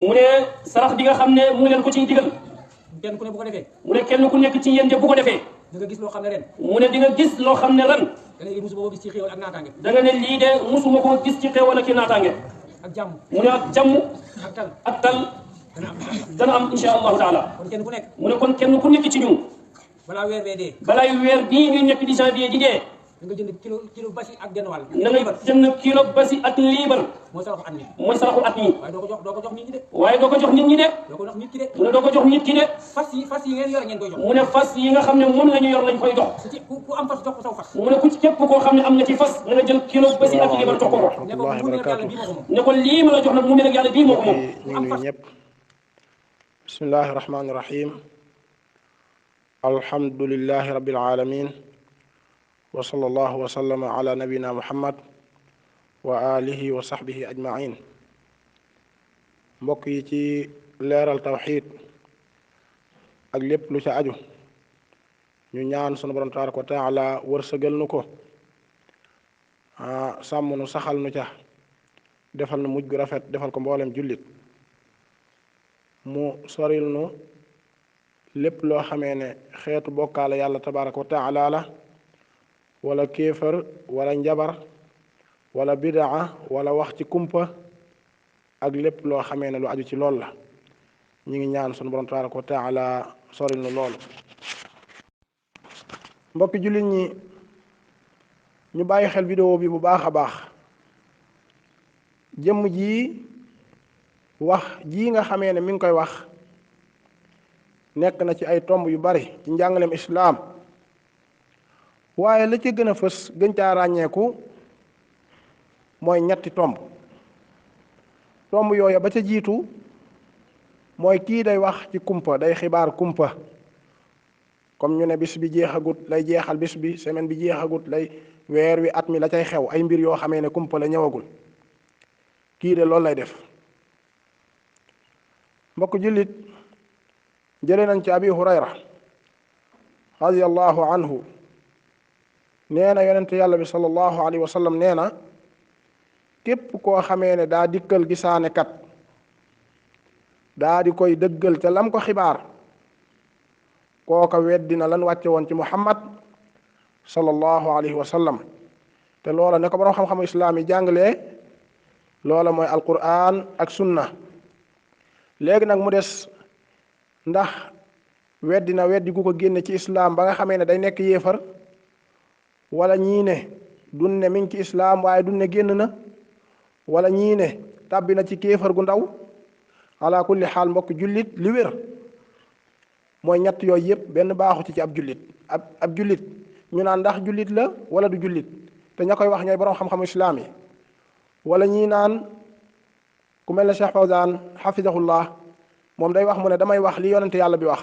mu ne sarax bi nga xam ne mu ngi leen ko ciy digal kenn ku ne bu ko defee mu ne kenn ku nekk ci yéen de bu ko defee da nga gis loo xam ne ren mu ne di nga gis loo xam ne ren da ngay musu boo gis ci xéewal ak naataange da nga ne lii de musuma koo gis ci xéewal ak ci naataange ak jàmm mu ne ak jàmm ak tal ak tal dana am insha allahu taala kon kenn ku nekk mu ne kon kenn ku nekk ci ñun balaa weer wee dee balaay weer bii ñuy nekk di janvier di dee da nga jënd kilo basi ak genn wàll na nga jënd kilo basi ak liibar mooy saraxu at mi mooy saraxu at mi waaye doo ko jox nit ñi de waaye doo ko jox nit ñi de doo ko jox nit ki de mu ne doo ko jox nit ki de fas yi ngeen yore ngeen koy jox mu ne fas yi nga xam ne moom la ñu yor lañ koy jox ku am fas jox ko saw fas mu ne ku ci képp koo xam ne am nga ci fas na nga jël kilo basi ak liibar jox ko ko ne ko mu ne yàlla bii moo ko moom ne ko lii ma la jox nag mu ne nag yàlla bii moo ko moom ñu ngi ñëpp bismillahi rahmaani rahim alhamdulillahi rabbil alamin wa sallallahu wa sallama ala nabina muhammad wa alihi wa sahbihi ajmain mbokk yi ci leeral tawxiid ak lépp lu ca aju ñu ñaan sunu borom tabaraka wa taala wërsëgal nu ko sàmm nu saxal nu ca defal nu mujj gu rafet defal ko mboolem jullit mu soril nu lépp loo xamee ne xeetu bokkaale yàlla tabaraka wa taala la wala kéefër wala njabar wala bidaa wala wax ci kumpa ak lépp loo xamee ne lu aju ci lool la ñu ngi ñaan sunu borom tabaraka wa taala soril nu loolu mbokki jullit ñi ñu bàyyi xel vidéo bi bu baax a baax jëmm ji wax ji nga xamee ne mi ngi koy wax nekk na ci ay tomb yu bari ci njàngaleem islaam waaye la ca gën a fës gën caa ràññeeku mooy ñetti tomb yooya ba ca jiitu mooy kii day wax ci kumpa day xibaar kumpa comme ñu ne bis bi jeexagut lay jeexal bis bi semaine bi jeexagut lay weer wi at mi la cay xew ay mbir yoo xamee ne kumpa la ñëwagul kii de loolu lay def mbokk jullit jëlee nañ ci abi hurayra radiyallahu anhu nee na yonente yàlla bi sallallahu alayhi wa sallam nee na képp koo xamee ne daa dikkal gisaane kat daa di koy dëggal ca lam ko xibaar kooka weddina lan wàcce woon ci muhammad sallallahu alayhi wa sallam te loola ne ko borom xam-xamu islaam yi jàngalee loola mooy alquran ak sunna léegi nag mu des ndax weddina weddi gu ko génne ci islaam ba nga xamee ne day nekk yéefar wala ñii ne dun ne mi ngi ci islaam waaye dun ne génn na wala ñii ne tàbbi na ci kéefar gu ndaw ala kulli xaal mbokk jullit li wér mooy ñett yooyu yëpp benn baaxu ci ab jullit ab jullit ñu naan ndax jullit la wala du jullit te ña koy wax ñooy borom xam-xamu islaam yi wala ñii naan ku mel ne Cheikh Fawzan xafidahullah moom day wax mu ne damay wax li yonente yàlla bi wax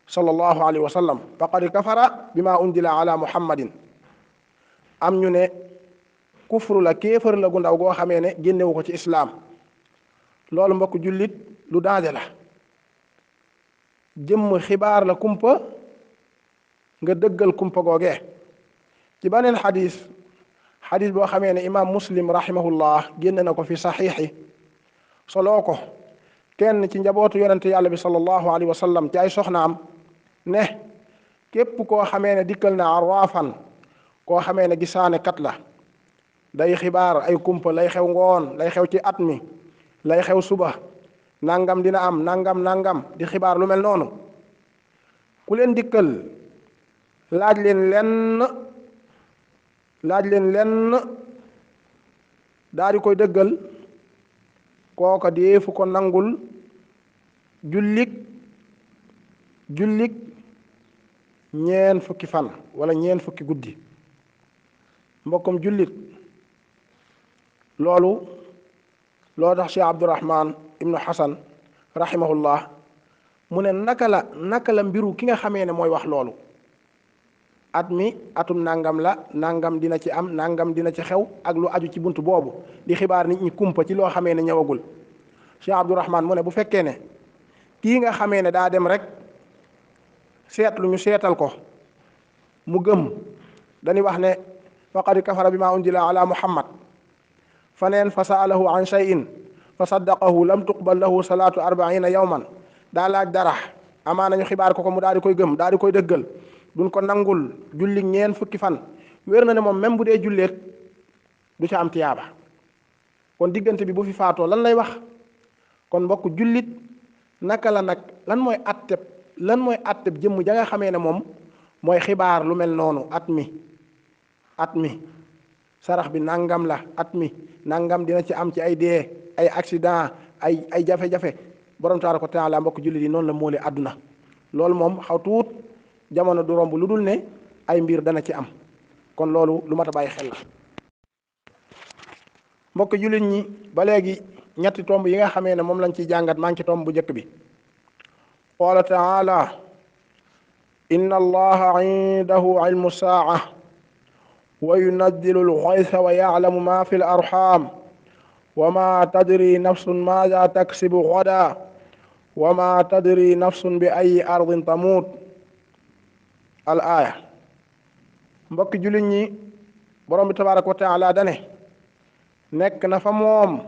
sallallahu alayhi wa sallam faqad kafara bima unzila ala muhammadin am ñu ne kufru la kéefër la gu ndaw goo xamee ne génnewu ko ci islaam loolu mbokk jullit lu daade la jëmm xibaar la kumpa nga dëggal kumpa googee ci beneen xadis boo xamee ne imaam muslim rahimahullah génne na ko fi saxiixi soloo ko kenn ci njabootu yonente yàlla bi sallallahu alayhi wa sallam ci ay soxnaam ne képp koo xamee ne dikkal na arraafan koo xamee ne gisaane kat la day xibaar ay kumpa lay xew ngoon lay xew ci at mi lay xew suba nangam dina am nangam di xibaar lu mel noonu ku leen dikkal laaj leen lenn daa di koy dëggal kooka deefu ko nangul jullik ñeen fukki fan wala ñeen fukki guddi mbokkum jullit loolu tax Cheikh Abdurahman ibnu Hasan rahimahullah mu ne naka la mbiru ki nga xamee ne mooy wax loolu at mi atum nangam la nangam dina ci am nangam dina ci xew ak lu aju ci bunt boobu di xibaar nit ñi kumpa ci loo xamee ne ñëwagul Cheikh Abdurahman mu ne bu fekkee ne kii nga xamee ne daa dem rek seetlu ñu seetal ko mu gëm dañuy wax ne faqad kafara bima unzila ala muhammad faneen fa saalahu an shay'in fa saddaqahu lam tuqbal lahu salaatu 40 yawman daa laaj dara amaana ñu xibaar ko mu daal di koy gëm daal di koy dëggal duñ ko nangul julli ñeen fukki fan wér na ne moom même bu dee julleet du ca am tiyaaba kon diggante bi bu fi faatoo lan lay wax kon mbokk jullit naka la nag lan mooy atteb jëmm ja nga xamee ne moom mooy xibaar lu mel noonu at mi sarax bi nangam la at mi nangam dina ci am ci ay dee ay accident ay jafe-jafe borom tabaaraka wa taala mbokk jullit yi noonu la moole àdduna loolu moom xaw tuut jamono du romb lu dul ne ay mbir dana ci am kon loolu lu mat a bàyyi xel la mbokk jullit ñi ba léegi ñetti tomb yi nga xamee ne moom lañ ciy jàngat maa ngi ci tomb bu njëkk bi qaala taala inna allaha indahu ilmu saa'a wa yunazzilu al-ghaytha wa ya'lamu ma fi al-arham wa ma tadri nafsun maadha taksibu ghadan wa ma tadri nafsun bi ayyi ardin tamut al aaya mbokki jullit ñi borom bi tabaraka wa taala dane nekk na fa moom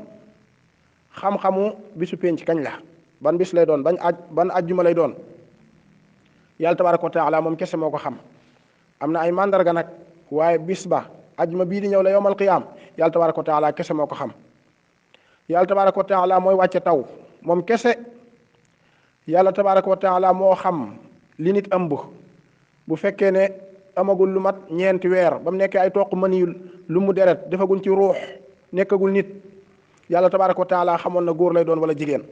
xam-xamu bisu penc kañ la ban bis lay doon ban ajjuma lay doon yàlla tabaraka wa taala moom kese moo ko xam am na ay mandarga nag waaye bis ba ajjuma bii di ñëw la yowmal qiyaam yàlla tabaraka wa taala kese moo ko xam yàlla tabaraka wa taala mooy wàcce taw moom kese yàlla tabaraka wa taala moo xam li nit ëmb bu fekkee ne amagul lu mat ñeenti weer ba mu nekkee ay toq mëniyul lu mu deret defaguñ ci ruux nekkagul nit yàlla tabaraka wa taala xamoon na góor lay doon wala jigéen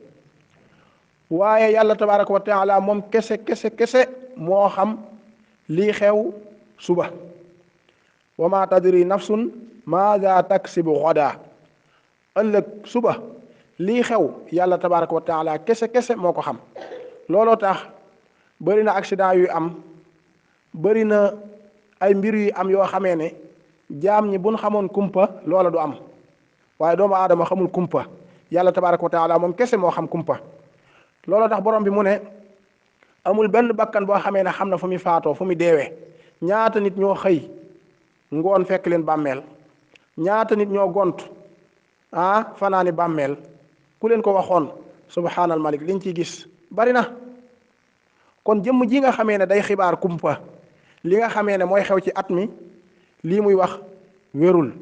waaye yàlla tabaraka wa taala moom kese moo xam lii xew suba wa ma tadri nafsun maada taksibu ghadan ëllëg suba lii xew yàlla tabaraka wa taala kese moo ko xam looloo tax bëri na accident yu am bëri na ay mbir yu am yoo xamee ne jaam ñi buñ xamoon kumpa loola du am waaye doomu aadama xamul kumpa yàlla tabaraka wa taala moom kese moo xam kumpa looloo tax borom bi mu ne amul benn bakkan boo xamee ne xam na fu muy faatoo fu muy deewee ñaata nit ñoo xëy ngoon fekk leen bàmmeel ñaata nit ñoo gont fanaani bàmmeel ku leen ko waxoon subhaanal malik liñ ciy gis bari na kon jëmm ji nga xamee ne day xibaar kumpa li nga xamee ne mooy xew ci at mi lii muy wax wérul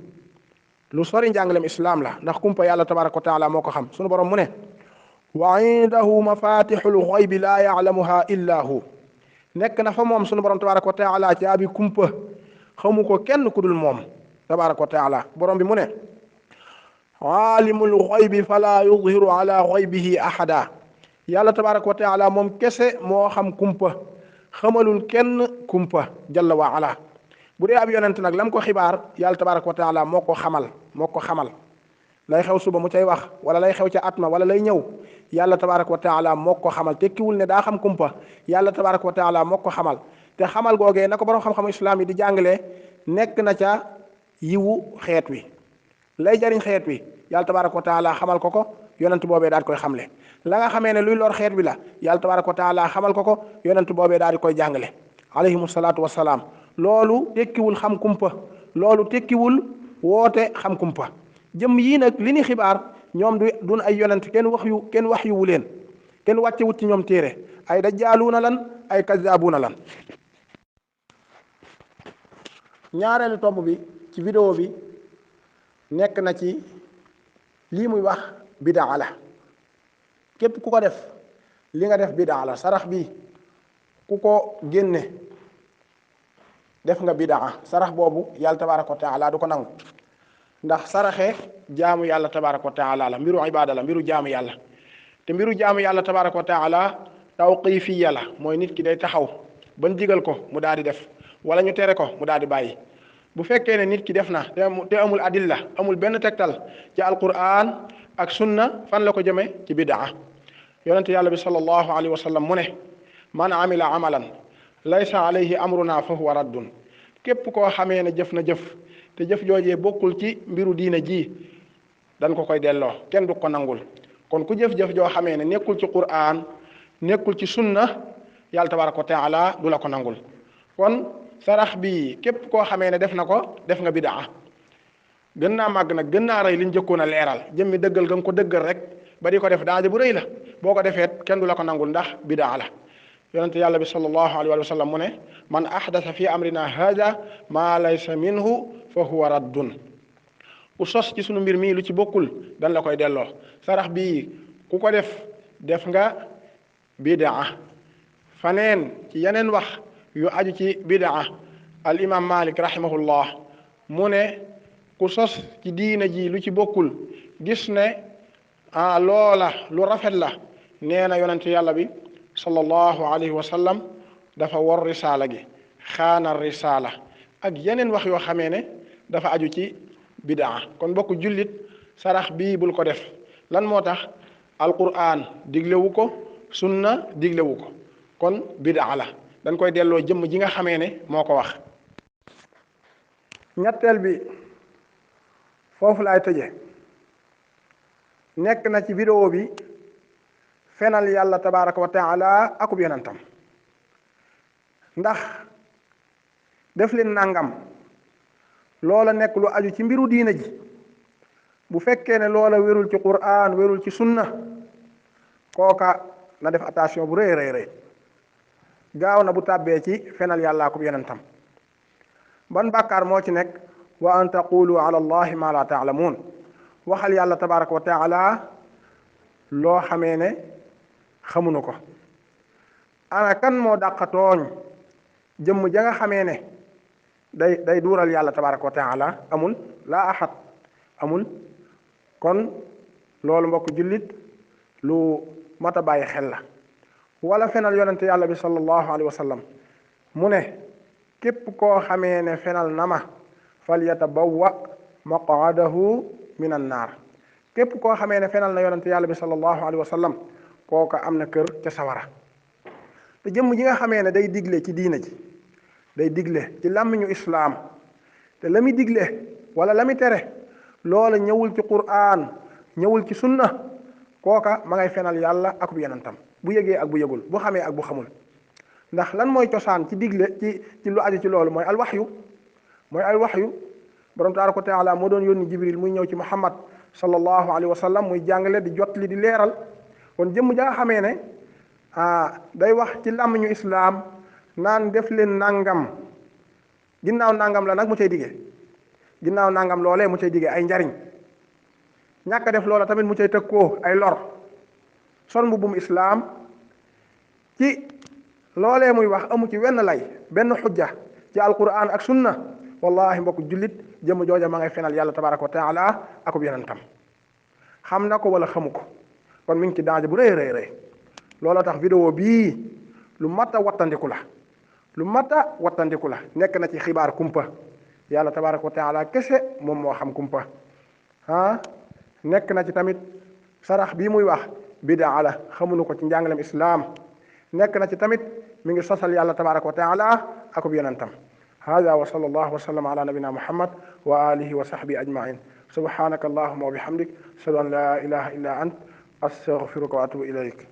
lu sori njàngalem islaam la ndax kumpa yàlla tabaraka wa taala moo ko xam sunu borom mu ne wa indahu mafatixul xaybi laa yaclamuha illa hu nekk na fa moom sunu borom tabaraka wa taala caabi kumpa xamu ko kenn ku dul moom tabaraka wa taala borom bi mu ne aalimul xaybi fala yudhiru ala xaybihi ahada yàlla tabaraka wa taala moom kese moo xam kumpa xamalul kenn kumpa jalla wa ala bu dee ab yonent nag lam ko xibaar yàlla tabaraka wa taala moo ko xamal lay xew suba mu cay wax wala lay xew ca atma wala lay ñëw yàlla tabaraka wa taala moo ko xamal tekkiwul ne daa xam kumpa yàlla tabaraka wa taala moo ko xamal te xamal googee na ko borom xam-xamu islaam yi di jàngalee nekk na ca yiwu xeet wi lay jariñ xeet wi yàlla tabaraka wa taala xamal ko yonent boobee daal di koy xamle la nga xamee ne luy lor xeet bi la yàlla tabaraka wa taala xamal ko yonent boobee daal di koy jàngale alayhimu salaatu wassalaam loolu tekkiwul xam kumpa loolu tekkiwul woote xam kumpa jëm yii nag li ni xibaar ñoom dun ay yonent kenn wax yu wu leen kenn wàcce wut ci ñoom téere ay dajjaaluuna lan ay kazaabuuna lan ñaareelu tomb bi ci vidéo bi nekk na ci lii muy wax bidaa la képp ku ko def li nga def bidaa la sarax bi ku ko génne def nga bidaa sarax boobu yàlla tabaraka wa taala du ko nangu ndax saraxe jaamu yàlla tabaraka wa taala la mbiru ibaada la mbiru jaamu yàlla te mbiru jaamu yàlla tabaraka wa taala tawqifiya la mooy nit ki day taxaw ban digal ko mu daal di def wala ñu tere ko mu daal di bàyyi bu fekkee ne nit ki def na te amul adilla amul benn tegtal ci alquran ak sunna fan la ko jëme ci bidaa yonente yàlla bi sallallahu alayhi wa sallam mu ne man amila amalan laysa alayhi amruna fa huwa raddun képp koo xamee ne jëf na jëf te jëf joojee bokkul ci mbiru diina ji dañ ko koy delloo kenn du ko nangul kon ku jëf-jëf joo xamee ne nekkul ci quran nekkul ci sunna yàlla tabaraka wa taala du la ko nangul kon sarax bi képp koo xamee ne def na ko def nga bidaa gën naa màgg nag gën naa rëy liñ jëkkoon a leeral jëmmi dëggal ga nga ko dëggal rek ba di ko def danger bu rëy la boo ko defee kenn du la ko nangul ndax bidaa la yonente yàlla bi sallallahu alayhi wa sallam mu ne man ahdasa fi amrina hada ma laysa minhu fa huwa raddun ku sos ci sunu mbir mii lu ci bokkul dan la koy delloo sarax bii ku ko def nga bidaa faneen ci yeneen wax yu aju ci bidaa al imam malik rahimahullah mu ne ku sos ci diina ji lu ci bokkul gis ne loola lu rafet la nee na yonente yàlla bi sallallahu alayhi wa sallam dafa war risaala gi xaana risaala ak yeneen wax yoo xamee ne dafa aju ci bidaa kon bokk jullit sarax bii bul ko def lan moo tax alquran diglewu ko sunna diglewu ko kon bidaa la dañ koy delloo jëmm ji nga xamee ne moo ko wax ñetteel bi foofu laay tëje nekk na ci vidéo bi fenal yàlla tabaraka wa taala akub yonentam ndax def leen nangam loola nekk lu aju ci mbiru diina ji bu fekkee ne loola wérul ci qur'an wérul ci sunna kooka na def attention bu rëy rëy gaaw na bu tàbbee ci fenal yàlla akub yonentam ban bàkkaar moo ci nekk wa an taqulu ala allahi ma la taalamuun waxal yàlla tabaraka wa taala loo xamee ne xamuñu ko ana kan moo dàqa tooñ jëmm ja nga xamee ne day duural yàlla tabaraka wa taala amul laa axat amul kon loolu mbokk jullit lu mat a bàyyi xel la wala fenal yonente yàlla bi sallallahu alayhi wa sallam mu ne képp koo xamee ne fenal na ma falyatabawwa maqadahu min an naar képp koo xamee ne fenal na yonente yàlla bi sallallahu alayhi wa sallam kooka am na kër ca sawara te jëmm ji nga xamee ne day digle ci diina ji day digle ci làmmiñu islaam te la muy digle wala la muy tere loola ñëwul ci qur'an ñëwul ci sunna kooka ma ngay fenal yàlla ak bu yonentam bu yëgee ak bu yëgul bu xamee ak bu xamul ndax lan mooy cosaan ci digle ci lu aju ci loolu mooy alwaxyu borom tabaraka wa taala moo doon yónni jibril muy ñëw ci muhammad sallallahu alayhi wa sallam muy jàngale di jotli di leeral kon jëmm ja nga xamee ne day wax ci làmmiñu islaam naan def leen nangam ginnaaw nangam la nag mu cay digee ginnaaw nangam loolee mu cay digee ay njariñ ñàkk a def loola tamit mu cay tëkkoo ay lor son mbubbum islaam ci loolee muy wax amu ci wenn lay benn xujja ci alquran ak sunna wallahi mbokk jullit jëmm jooja ma ngay fenal yàlla tabaraka wa taala akub yonentam xam na ko wala xamu ko kon mi ngi ci danger bu rëy looloo tax vidéo bii lu mat a wattandiku la nekk na ci xibaar kumpa yàlla tabaraka wa taala kese moom moo xam kumpa nekk na ci tamit sarax bii muy wax bidaa la xamuñu ko ci njàngalem islaam nekk na ci tamit mi ngi sosal yàlla tabaraka wa taala akub yonentam hada wa sallallahu wa sallam ala nabina muhammad wa alihi wa sahbihi ajmain subhanaka allahuma wa bihamdik ashhadu an la ilaha illa ant astaghfiruka wa atubu ilayk